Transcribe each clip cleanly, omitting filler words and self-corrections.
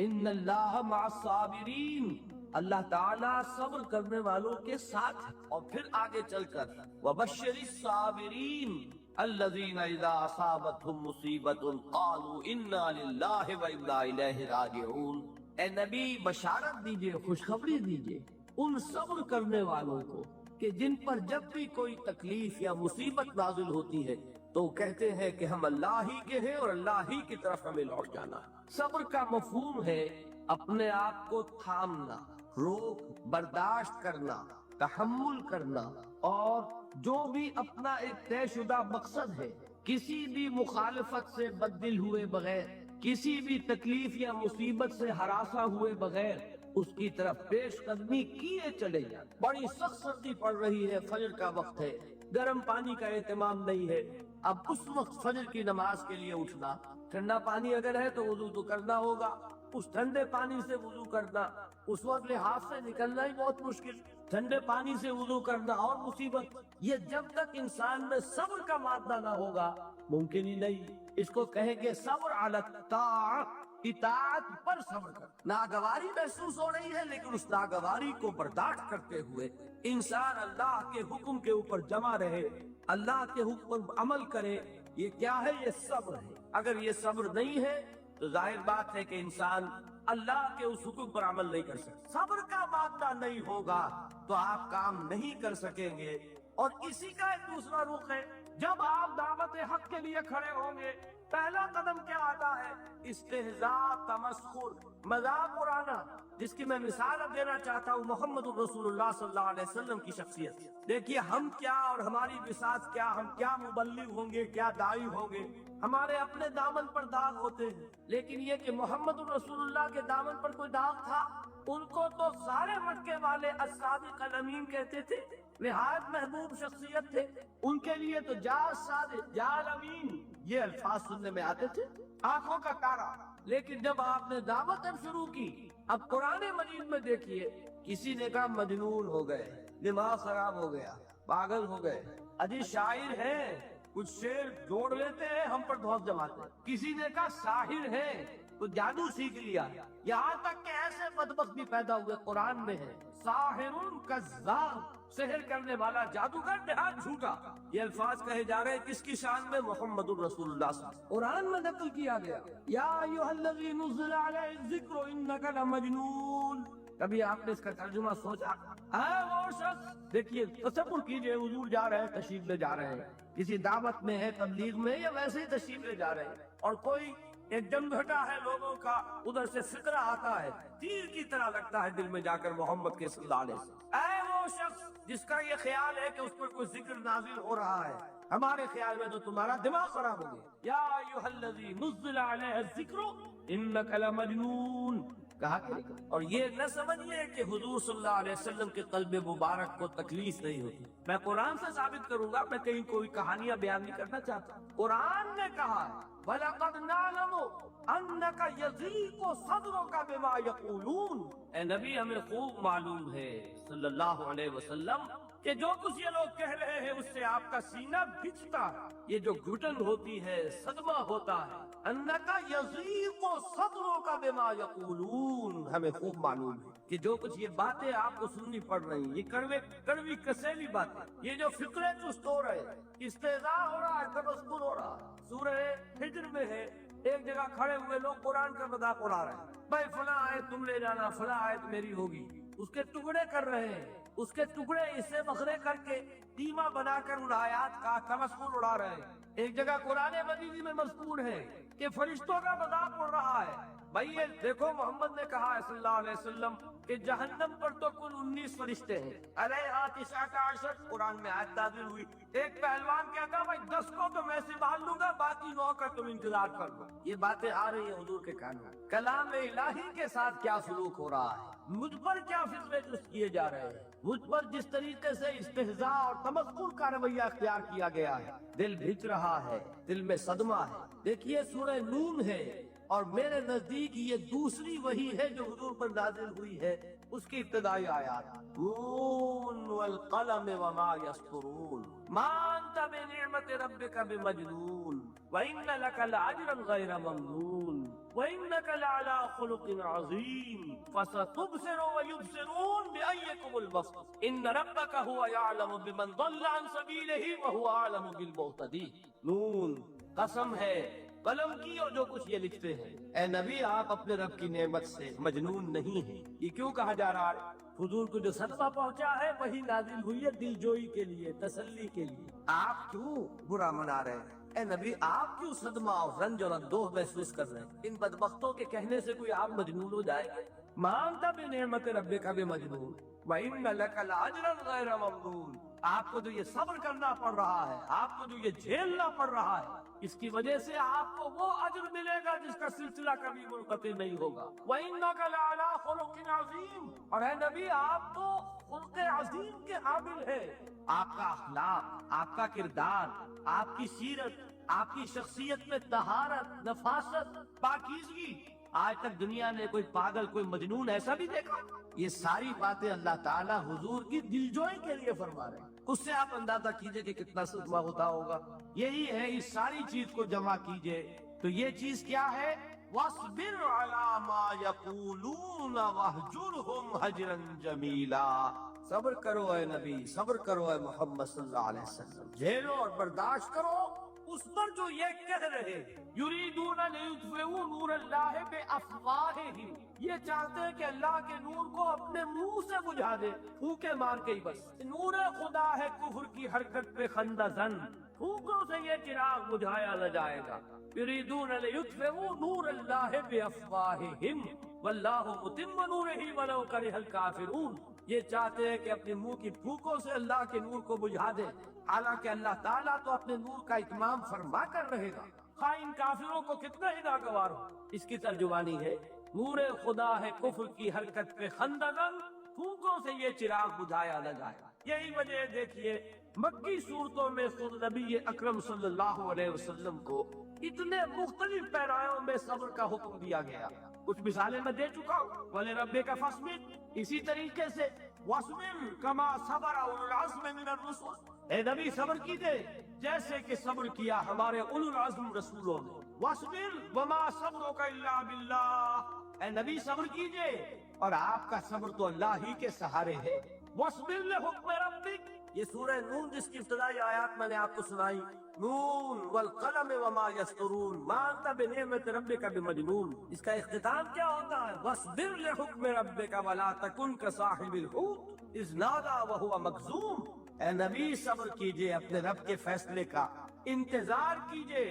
ان اللہ مع الصابرین، اللہ تعالیٰ صبر کرنے والوں کے ساتھ ہے۔ اور پھر آگے چل کر وبشر الصابرین الذین اذا اصابتهم مصیبۃ قالوا انا للہ وانا الیہ راجعون۔ اے نبی بشارت دیجئے، خوشخبری دیجئے ان صبر کرنے والوں کو کہ جن پر جب بھی کوئی تکلیف یا مصیبت نازل ہوتی ہے تو کہتے ہیں کہ ہم اللہ ہی کے ہیں اور اللہ ہی کی طرف ہمیں لوٹ جانا ہے۔ صبر کا مفہوم ہے اپنے آپ کو تھامنا، روک برداشت کرنا، تحمل کرنا، اور جو بھی اپنا ایک طے شدہ مقصد ہے کسی بھی مخالفت سے بددل ہوئے بغیر، کسی بھی تکلیف یا مصیبت سے ہراساں ہوئے بغیر اس کی طرف پیش قدمی کیے چلے جائیں۔ بڑی سخت سردی پڑ رہی ہے، فجر کا وقت ہے، گرم پانی کا اہتمام نہیں ہے، اب اس وقت فجر کی نماز کے لیے اٹھنا، ٹھنڈا پانی اگر ہے تو وضو تو کرنا ہوگا، اس ٹھنڈے پانی سے وضو کرنا، اس وقت لحاظ سے نکلنا ہی بہت مشکل، ٹھنڈے پانی سے وضو کرنا اور مصیبت، یہ جب تک انسان میں صبر کا مادہ نہ ہوگا ممکن ہی نہیں۔ اس کو کہیں گے صبر علی الطاعۃ، اطاعت پر صبر کر۔ ناگواری محسوس ہو رہی ہے لیکن اس ناگواری کو برداشت کرتے ہوئے انسان اللہ کے حکم کے اوپر جمع رہے، اللہ کے حکم پر عمل کرے، یہ کیا ہے؟ یہ صبر ہے۔ اگر یہ صبر نہیں ہے تو ظاہر بات ہے کہ انسان اللہ کے اس حکم پر عمل نہیں کر سکتا۔ صبر کا مادہ نہیں ہوگا تو آپ کام نہیں کر سکیں گے، اور اسی کا ایک دوسرا رخ ہے، جب آپ دعوت حق کے لیے کھڑے ہوں گے پہلا قدم کیا آتا ہے؟ استہزاء، تمسخر، مذاق اڑانا، جس کی میں مثال اب دینا چاہتا ہوں محمد الرسول اللہ صلی اللہ علیہ وسلم کی شخصیت۔ دیکھیے ہم کیا اور ہماری بساط کیا، ہم کیا مبلغ ہوں گے، کیا داعی ہوں گے، ہمارے اپنے دامن پر داغ ہوتے ہیں، لیکن یہ کہ محمد الرسول اللہ کے دامن پر کوئی داغ تھا؟ ان کو تو سارے مکے والے الصادق الامین کہتے تھے، نہایت محبوب شخصیت تھے، ان کے لیے تو جا صادق، جا امین، یہ الفاظ سننے میں آتے تھے، آنکھوں کا تارا۔ لیکن جب آپ نے دعوت شروع کی، اب قرآن مجید میں دیکھیے کسی نے کہا مجنون ہو گئے، دماغ خراب ہو گیا، پاگل ہو گئے، اجی شاعر ہیں، کچھ شعر جوڑ لیتے ہیں ہم پر بہت جماتے ہیں، کسی نے کہا ساحر ہے، تو جادو سیکھ لیا، یہاں تک کہ ایسے بدبخت بھی پیدا ہوئے قرآن میں ہے ساحر کذاب، سحر کرنے والا جادوگر نہایت جھوٹا۔ یہ الفاظ کہے جا رہے ہیں کس کی شان میں؟ محمد الرسول اللہ صلی اللہ علیہ وسلم۔ قرآن میں نقل کیا گیا یا ایھا الذی نزل علیہ الذکر انک لمجنون۔ کبھی آپ نے اس کا ترجمہ سوچا؟ وہ شخص، دیکھیے تصور کیجئے حضور جا رہے ہیں، تشریف لے جا رہے ہیں، کسی دعوت میں ہے، تبلیغ میں، یا ویسے ہی تشریف لے جا رہے ہیں، اور کوئی ایک جمگھٹا ہے لوگوں کا، ادھر سے فکرہ آتا ہے، تیر کی طرح لگتا ہے دل میں جا کر محمد کے صلی اللہ علیہ وسلم۔ اے وہ شخص جس کا یہ خیال ہے کہ اس پر کوئی ذکر نازل ہو رہا ہے، ہمارے خیال میں تو تمہارا دماغ خراب ہو گیا۔ یا ایھا الذی نزل علیہ الذکر انک لمجنون کہا کہ، اور یہ نہ سمجھیے کہ حضور صلی اللہ علیہ وسلم کے قلب مبارک کو تکلیف نہیں ہوتی۔ میں قرآن سے ثابت کروں گا، میں کہیں کوئی کہانیاں بیان نہیں کرنا چاہتا۔ قرآن نے کہا ہے وَلَقَدْ نَعْلَمُ أَنَّكَ يَضِيقُ صَدْرُكَ بِمَا يَقُولُونَ۔ اے نبی ہمیں خوب معلوم ہے صلی اللہ علیہ وسلم کہ جو کچھ یہ لوگ کہہ رہے ہیں اس سے آپ کا سینہ بھجتا ہے، یہ جو گھٹن ہوتی ہے، صدمہ ہوتا ہے۔ أَنَّكَ يَضِيقُ صَدْرُكَ بِمَا يَقُولُونَ، ہمیں خوب معلوم ہے کہ جو کچھ یہ باتیں آپ کو سننی پڑ رہی ہیں، یہ کڑوی کسیلی باتیں، یہ جو فکرے چست ہو رہے، استہزاء ہو رہا ہے، تمسخر ہو رہا ہے۔ سورہ ہجر میں ہے، ایک جگہ کھڑے ہوئے لوگ قرآن کا مذاق اڑا رہے ہیں، بھائی فلاں آیت تم لے جانا، فلاں آیت میری ہوگی، اس کے ٹکڑے کر رہے ہیں، اس کے ٹکڑے اسے بکھرے کر کے قیمہ بنا کر ان آیات کا تمسخر اڑا رہے ہیں۔ ایک جگہ قرآن مجید میں مذکور ہے کہ فرشتوں کا مذاق اڑ رہا ہے۔ بھائی یہ دیکھو محمد نے کہا ہے صلی اللہ علیہ وسلم کہ جہنم پر تو کل 19 فرشتے ہیں، علیہا 19 قرآن میں آیت نازل ہوئی۔ ایک پہلوان کہتا بھائی 10 کو تو میں سنبھال لوں گا، باقی 9 کا تم انتظار کر لو۔ یہ باتیں آ رہی ہیں حضور کے کانوں، کلام الہی کے ساتھ کیا سلوک ہو رہا ہے، مجھ پر کیا فکرے جست کیے جا رہے ہیں، مجھ پر جس طریقے سے استہزاء اور تمسخر کا رویہ اختیار کیا گیا ہے، دل بھج رہا ہے، دل میں صدمہ ہے۔ دیکھیے سورہ نون ہے، اور میرے نزدیک یہ دوسری وحی ہے جو حضور پر نازل ہوئی ہے، اس کی ابتدائی آیات نون والقلم وما یسطرون ما انت بنعمت ربک بمجنون وان لک لاجرا غیر ممنون۔ وَإِنَّكَ لَعَلَىٰ خُلُقٍ عَظِيمٍ فَسَتُبْصِرُ وَيُبْصِرُونَ بِأَيِّكُمُ الْمَفْتُونُ إِنَّ رَبَّكَ هُوَ يَعْلَمُ بِمَنْ ضَلَّ عَنْ سَبِيلِهِ وَهُوَ أَعْلَمُ بِالْمُهْتَدِينَ۔ نون، قسم ہے قلم کی اور جو کچھ یہ لکھتے ہیں، اے نبی آپ اپنے رب کی نعمت سے مجنون نہیں ہیں۔ یہ کیوں کہا جا رہا ہے؟ حضور کو جو صدمہ پہنچا ہے وہی نازل ہوئی ہے دل جوئی کے لیے، تسلی کے لیے۔ آپ کیوں برا منا رہے ہیں؟ اے نبی آپ کیوں صدمہ اور رنج اور اندوہ محسوس کر رہے ہیں؟ ان بدبختوں کے کہنے سے کوئی آپ مجنون ہو جائے گا؟ مانتا بنعمت ربک بمجنون وَإِنَّ لَكَ لَأَجْرًا غَيْرَ مَمْنُونٍ۔ آپ کو جو یہ صبر کرنا پڑ رہا ہے، آپ کو جو یہ جھیلنا پڑ رہا ہے، اس کی وجہ سے آپ کو وہ اجر ملے گا جس کا سلسلہ کبھی منقطع نہیں ہوگا۔ وَإِنَّكَ لَعَلَىٰ خُلُقٍ عَظِيمٍ، اور اے نبی آپ تو خلق عظیم کے حامل ہیں۔ آپ کا اخلاق، آپ کا کردار، آپ کی سیرت، آپ کی شخصیت میں طہارت، نفاست، پاکیزگی، آج تک دنیا نے کوئی پاگل، کوئی مجنون ایسا بھی دیکھا؟ یہ ساری باتیں اللہ تعالیٰ حضور کی دلجوئی کے لیے فرما رہے ہیں۔ اس سے آپ اندازہ کیجئے کہ کتنا صدمہ ہوتا ہوگا۔ یہی ہے، اس ساری چیز کو جمع کیجئے تو یہ چیز کیا ہے؟ وَاصْبِرْ عَلَىٰ مَا يَقُولُونَ وَاهْجُرْهُمْ هَجْرًا جَمِيلًا۔ صبر کرو اے نبی، صبر کرو اے محمد صلی اللہ علیہ وسلم، جھیلو اور برداشت کرو اس پر جو یہ کہہ رہے یریدون لیطفئوا نور اللہ بافواہہم، یہ چاہتے ہیں کہ اللہ کے نور کو اپنے منہ سے بجھا دے، پھونکے مار کے ہی بس۔ نور خدا ہے کفر کی حرکت پہ خندہ زن، پھونکوں سے یہ چراغ بجھایا نہ جائے گا۔ یریدون لیطفئوا نور اللہ بافواہہم واللہ متم نورہ ولو کرہ الکافرون، یہ چاہتے ہیں کہ اپنے منہ کی پھونکوں سے اللہ کے نور کو بجھا دے، حالانکہ اللہ تعالیٰ تو اپنے نور کا اتمام فرما کر رہے گا، خواہ ان کافروں کو کتنا ہی ناگوار ہو۔ اس کی ترجمانی ہے نور خدا ہے کفر کی حرکت پہ خندقن، پھونکوں سے یہ چراغ بجھایا نہ جائے۔ یہی وجہ دیکھیے مکی صورتوں میں خود نبی اکرم صلی اللہ علیہ وسلم کو اتنے مختلف پیرایوں میں صبر کا حکم دیا گیا۔ کچھ مثالیں میں دے چکا ہوں، وَلِرَبِّكَ فَاصْبِرْ، اسی طریقے سے وَاصْبِرْ كَمَا صَبَرَ أُولُو الْعَزْمِ مِنَ الرُّسُلِ، اے نبی صبر کیجئے جیسے کہ صبر کیا ہمارے اولو العزم رسولوں نے۔ وَاصْبِرْ وَمَا صَبْرُكَ إِلَّا بِاللَّهِ، اے نبی صبر کیجئے اور آپ کا صبر تو اللہ ہی کے سہارے ہے۔ وَاصْبِرْ لِحُکْمِ رَبِّكَ، یہ سورہ نون جس کی ابتدائی آیات میں نے آپ کو سنائی، نون والقلم وما یسطرون ما انت بنعمت ربک بمجنون، اس کا اختتام کیا ہوتا ہے؟ وَاصْبِرْ لِحُکْمِ رَبِّكَ وَلَا تَكُنْ كَصَاحِبِ الْحُوتِ إِذْ نَادَىٰ وَهُوَ مَكْظُومٌ، اے نبی صبر کیجئے اپنے رب کے فیصلے کا، انتظار کیجئے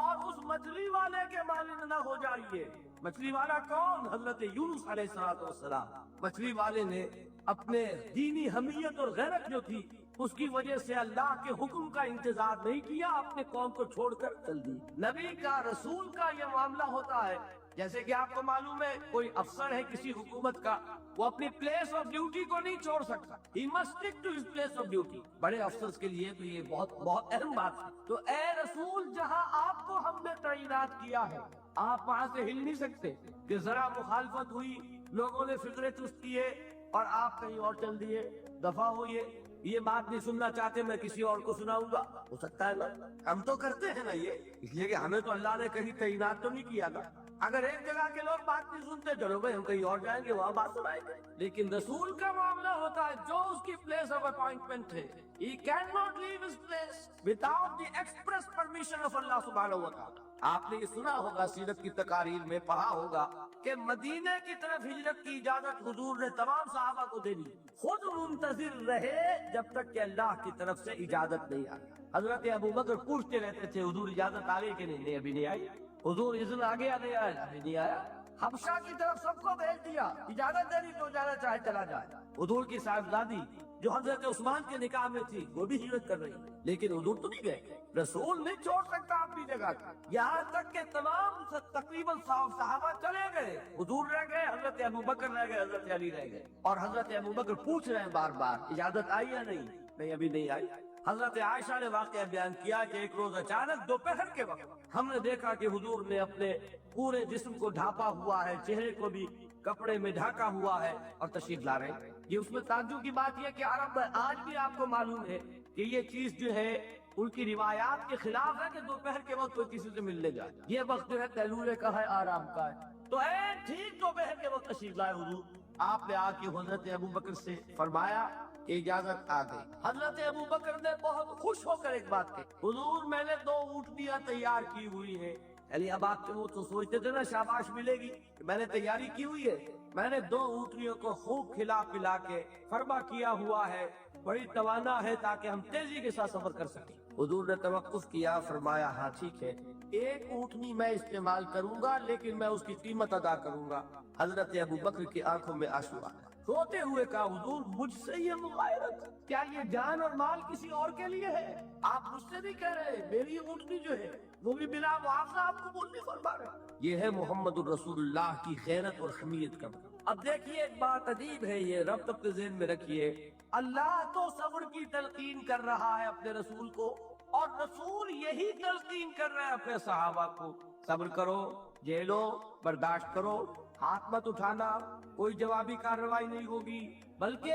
اور اس مچھلی والے کے مانند نہ ہو جائیے۔ مچھلی والا کون؟ حضرت یونس علیہ السلام۔ مچھلی والے نے اپنے دینی حمیت اور غیرت جو تھی اس کی وجہ سے اللہ کے حکم کا انتظار نہیں کیا، اپنے قوم کو چھوڑ کر چل دی۔ نبی کا، رسول کا یہ معاملہ ہوتا ہے، جیسے کہ آپ کو معلوم ہے کوئی افسر ہے کسی حکومت کا، وہ اپنی پلیس آف ڈیوٹی کو نہیں چھوڑ سکتا، he must stick to his place of duty۔ بڑے افسر کے لیے تو یہ بہت اہم بات ہے۔ تو اے رسول، جہاں آپ کو ہم نے تعینات کیا ہے آپ وہاں سے ہل نہیں سکتے کہ ذرا مخالفت ہوئی، لوگوں نے فکرے چست کیے اور آپ کہیں اور چل دیے، دفعہ ہوئیے، یہ بات نہیں سننا چاہتے میں کسی اور کو سناؤں گا، ہو سکتا ہے نا؟ ہم تو کرتے ہیں نا یہ، اس لیے کہ ہمیں تو اللہ نے کہیں تعینات تو نہیں کیا تھا۔ اگر ایک جگہ کے لوگ بات نہیں سنتے، چلو بھائی ہم کہیں اور جائیں گے، وہاں بات سنائیں گے۔ لیکن رسول کا معاملہ ہوتا ہے جو اس کی پلیس آف اپوائنٹمنٹ ہے، he cannot leave his place without the express permission of Allah سبحانہ و تعالیٰ۔ آپ نے یہ سنا ہوگا، سیرت کی تقاریر میں پڑھا ہوگا کہ مدینے کی طرف ہجرت کی اجازت حضور نے تمام صحابہ کو دے دی، خود منتظر رہے جب تک کہ اللہ کی طرف سے اجازت نہیں آئی۔ حضرت ابو بکر پوچھتے رہتے تھے حضور اجازت آ گئی کہ نہیں؟ ابھی نہیں آئی۔ حضور اذن آ گیا؟ نہیں آیا، ابھی نہیں آیا۔ حبشہ کی طرف سب کو بھیج دیا، اجازت دے دی تو جانا چاہے چلا جائے۔ حضور کی صاحبزادی جو حضرت عثمان کے نکاح میں تھی وہ بھی ہجرت کر رہی، لیکن حضور تو نہیں گئے۔ رسول نہیں چھوڑ سکتا اپنی جگہ، یہاں تک کہ تمام تقریباً صحابہ چلے گئے، حضور رہ گئے، حضرت ابو بکر رہ گئے، حضرت علی رہ گئے، اور حضرت ابو بکر پوچھ رہے ہیں بار بار اجازت آئی یا نہیں؟ نہیں، ابھی نہیں آئی۔ حضرت عائشہ نے واقعہ بیان کیا کہ ایک روز اچانک دوپہر کے وقت ہم نے دیکھا کہ حضور نے اپنے پورے جسم کو ڈھانپا ہوا ہے، چہرے کو بھی کپڑے میں ڈھاکا ہوا ہے اور تشریف لا رہے ہیں۔ یہ اس میں تعجب کی بات یہ کہ عرب میں آج بھی آپ کو معلوم ہے کہ یہ چیز جو ہے ان کی روایات کے خلاف ہے کہ دوپہر کے وقت کوئی کسی سے ملنے جائے. یہ وقت جو ہے قیلولے کا ہے، آرام کا ہے. تو ٹھیک دوپہر کے وقت تشریف لائے حضور. آپ نے آ کے حضرت ابو بکر سے فرمایا کہ اجازت آ گئی. حضرت ابو بکر نے بہت خوش ہو کر ایک بات کہی، حضور میں نے 2 اونٹنیاں تیار کی ہوئی ہیں. یعنی اب آپ وہ تو سوچتے تھے نا شاباش ملے گی کہ میں نے تیاری کی ہوئی ہے. میں نے 2 اونٹنیوں کو خوب کھلا پلا کے فرما کیا ہوا ہے، بڑی توانا ہے تاکہ ہم تیزی کے ساتھ سفر کر سکیں. حضور نے توقف کیا، فرمایا ہاں ٹھیک ہے، 1 اونٹنی میں استعمال کروں گا لیکن میں اس کی قیمت ادا کروں گا. حضرت ابو بکر کی آنکھوں میں آنسو آیا. روتے ہوئے کہا حضور مجھ سے یہ مغایرت، کیا یہ جان اور مال کسی اور کے لیے ہے؟ آپ مجھ سے بھی کہہ رہے ہیں میری اونٹنی جو ہے وہ بھی بلا معاوضہ آپ کو بولنے فرما رہے. یہ ہے محمد الرسول اللہ کی غیرت اور حمیت کا. اب دیکھیے ایک بات عجیب ہے، یہ ربط اپنے ذہن میں رکھیے. اللہ تو صبر کی تلقین کر رہا ہے اپنے رسول کو، اور رسول یہی تلقین کر رہے ہیں اپنے صحابہ کو. صبر کرو، جھیلو، برداشت کرو، ہاتھ مت اٹھانا، کوئی جوابی کارروائی نہیں ہوگی، بلکہ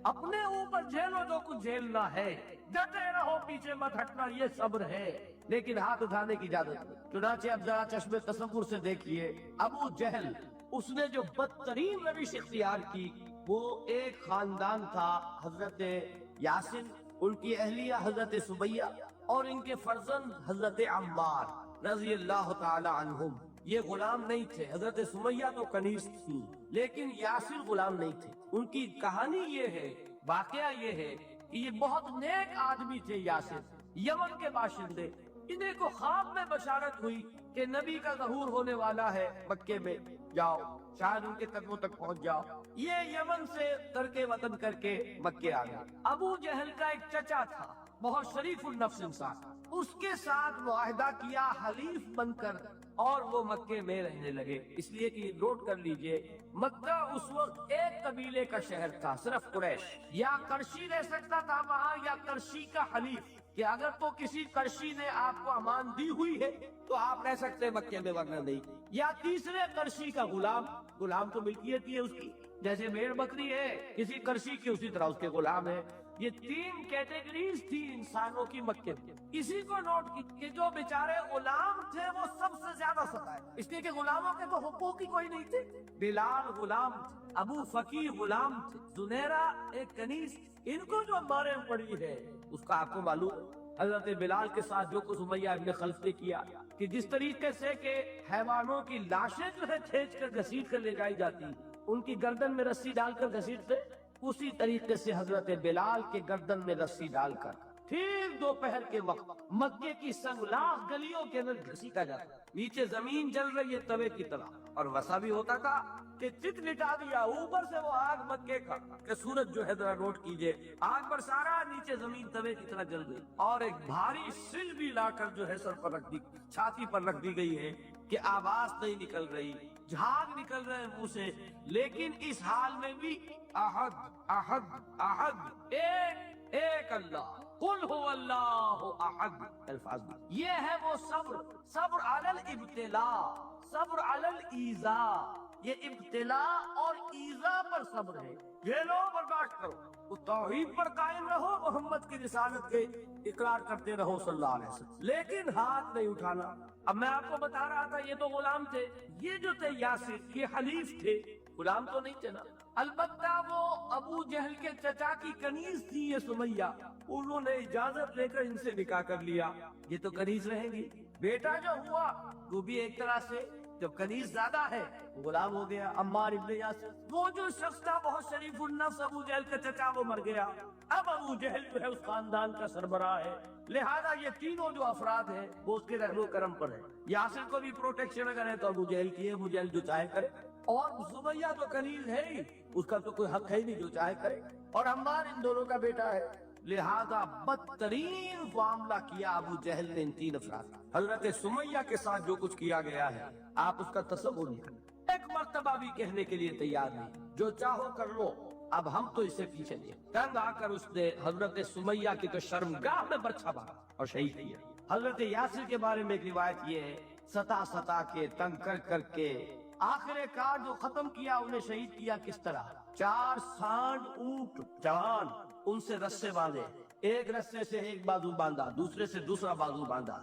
اپنے اوپر جھیلو جو کچھ جھیلنا ہے، ڈٹے رہو، پیچھے مت ہٹنا، یہ صبر ہے. لیکن ہاتھ اٹھانے کی اجازت نہیں. چنانچہ اب ذرا چشم تصور سے دیکھیے، ابو جہل اس نے جو بدترین روش اختیار کی وہ ایک خاندان تھا، حضرت یاسر، ان کی اہلیہ حضرت سمیہ اور ان کے فرزند حضرت عمار رضی اللہ تعالی عنہم. یہ غلام نہیں تھے. حضرت سمیہ تو کنیز تھی لیکن یاسر غلام نہیں تھے. ان کی کہانی یہ ہے، واقعہ یہ ہے کہ یہ بہت نیک آدمی تھے. یاسر یمن کے باشندے، انہیں کو خواب میں بشارت ہوئی کہ نبی کا ظہور ہونے والا ہے مکے میں، جاؤ شاید ان کے قدموں تک پہنچ جاؤ. یہ یمن سے ترک وطن کر کے مکے آ گئے. ابو جہل کا ایک چچا تھا، بہت شریف النفس انسان، اس کے ساتھ معاہدہ کیا حلیف بن کر، اور وہ مکے میں رہنے لگے. اس لیے کہ نوٹ کر لیجئے، مکہ اس وقت ایک قبیلے کا شہر تھا، صرف قریش. یا کرشی رہ سکتا تھا وہاں، یا کرشی کا حلیف، کہ اگر تو کسی کرشی نے آپ کو امان دی ہوئی ہے تو آپ رہ سکتے مکے میں، ورنہ نہیں. یا تیسرے کرشی کا غلام. غلام تو ملکیت ہی ہے اس کی، جیسے بھیڑ بکری ہے کسی کرشی کی، اسی طرح اس کے غلام ہے. یہ 3 کیٹیگریز تھی انسانوں کی مکے میں. اسی کو نوٹ کی کہ جو بیچارے غلام تھے وہ سب سے زیادہ ستائے، اس لیے کہ غلاموں کے تو حقوق ہی کوئی نہیں تھے. بلال غلام تھے، ابو فقیر غلام تھے، زنیرہ ایک کنیز. ان کو جو مارے پڑی ہے اس کا آپ کو معلوم. حضرت بلال کے ساتھ جو کچھ امیہ ابن خلف نے کیا، کہ جس طریقے سے کہ حیوانوں کی لاشیں جو ہے کھینچ کر گھسیٹ کر لے جائی جاتی، ان کی گردن میں رسی ڈال کر گھسیٹتے، اسی طریقے سے حضرت بلال کے گردن میں رسی ڈال کر ٹھیک دوپہر کے وقت مکے کی سنگلاخ گلیوں کے اندر گھسیٹا جاتا. نیچے زمین جل رہی ہے توے کی طرح، اور ویسا بھی ہوتا تھا کہ چت لٹا دیا، اوپر سے وہ آگ مکے کا کہ سورج جو ہے ذرا نوٹ کیجئے، آگ پر سارا نیچے زمین توے کی طرح جل گئی، اور ایک بھاری سل بھی لا کر جو ہے سر پر رکھ دی، چھاتی پر رکھ دی گئی ہے کہ آواز نہیں نکل رہی، جھاگ نکل رہے ہیں منہ سے. لیکن اس حال میں بھی احد احد احد، ایک ایک اللہ، قل هو اللہ احد، الفاظ بھی. یہ ہے وہ صبر، صبر علی الابتلاء، صبر علی الایذاء. یہ ابتلاء اور ایذاء پر صبر ہے. یہ لو برداشت کرو، توحید پر قائم رہو، محمد کی رسالت کے اقرار کرتے رہو صلی اللہ علیہ وسلم، لیکن ہاتھ نہیں اٹھانا. اب میں آپ کو بتا رہا تھا یہ تو غلام تھے، یہ جو تھے یاسر یہ حلیف تھے، غلام تو نہیں تھے نا. البتہ وہ ابو جہل کے چچا کی کنیز تھی یہ سمیہ، انہوں نے اجازت لے کر ان سے نکاح کر لیا. یہ تو کنیز رہیں گی. بیٹا جو ہوا وہ بھی ایک طرح سے جب کنیز زیادہ ہے غلام ہو گیا، عمار ابن یاسر. وہ جو شخص تھا بہت شریف النفس ابو جہل کا چچا، وہ مر گیا. اب ابو جہل جو ہے اس خاندان کا سربراہ ہے، لہذا یہ تینوں جو افراد ہیں وہ اس کے رحم و کرم پر ہے. یاسر کو بھی پروٹیکشن اگر ہے تو ابو جہل کی ہے، ابو جہل جو چاہے کرے، اور سمیہ تو کنیز ہے ہی، اس کا تو کوئی حق ہے ہی نہیں، جو چاہے کرے. اور عمار ان دونوں کا بیٹا ہے، لہذا بدترین معاملہ کیا ابو جہل نے ان 3 افراد. حضرت سمیہ کے ساتھ جو کچھ کیا گیا ہے آپ اس کا تصور نہیں کریں. ایک مرتبہ بھی کہنے کے لیے تیار نہیں، جو چاہو کر لو، اب ہم تو اس سے پیچھے نہیں. تنگ آ کر اس نے حضرت سمیہ کی تو شرمگاہ میں برچھا مارا اور شہید کیا. حضرت یاسر کے بارے میں ایک روایت یہ ہے، ستا کے تنگ کر کر کے آخر کار جو ختم کیا، انہیں شہید کیا کس طرح. 4 سانڈ اونٹ جوان، ان سے رسے باندھے، ایک رسے سے ایک بازو باندھا، دوسرے سے دوسرا بازو باندھا،